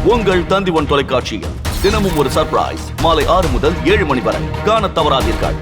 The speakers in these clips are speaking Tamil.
உங்கள் தந்தி1 தொலைக்காட்சியில் தினமும் ஒரு சர்ப்ரைஸ் மாலை 6 முதல் 7 மணி வரை காணத் தவறாதீர்கள்.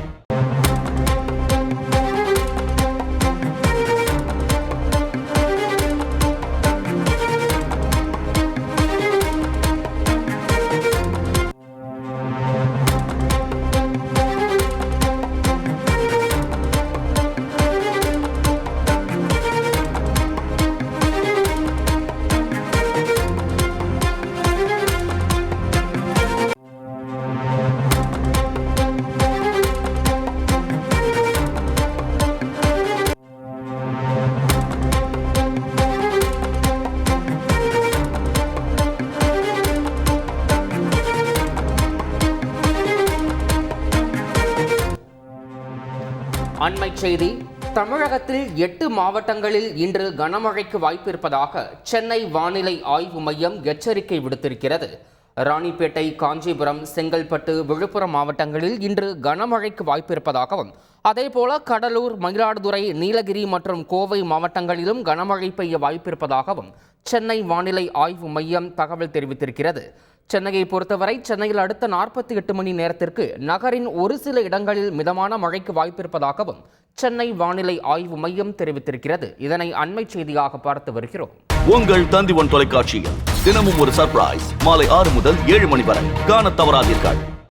அண்மை செய்தி. தமிழகத்தில் 8 மாவட்டங்களில் இன்று கனமழைக்கு வாய்ப்பிருப்பதாக சென்னை வானிலை ஆய்வு மையம் எச்சரிக்கை விடுத்திருக்கிறது. ராணிப்பேட்டை, காஞ்சிபுரம், செங்கல்பட்டு, விழுப்புரம் மாவட்டங்களில் இன்று கனமழைக்கு வாய்ப்பிருப்பதாகவும், அதேபோல கடலூர், மயிலாடுதுறை, நீலகிரி மற்றும் கோவை மாவட்டங்களிலும் கனமழை பெய்ய வாய்ப்பிருப்பதாகவும் சென்னை வானிலை ஆய்வு மையம் தகவல் தெரிவித்திருக்கிறது. சென்னையை பொறுத்தவரை சென்னையில் அடுத்த 48 மணி நேரத்திற்கு நகரின் ஒரு சில இடங்களில் மிதமான மழைக்கு வாய்ப்பிருப்பதாகவும் சென்னை வானிலை ஆய்வு மையம் தெரிவித்திருக்கிறது. இதனை அண்மை செய்தியாக பார்த்து வருகிறோம். உங்கள் தந்தி1 தொலைக்காட்சியில் தினமும் ஒரு சர்ப்ரைஸ் மாலை 6 முதல் 7 மணி வரை காணத் தவறாதீர்கள்.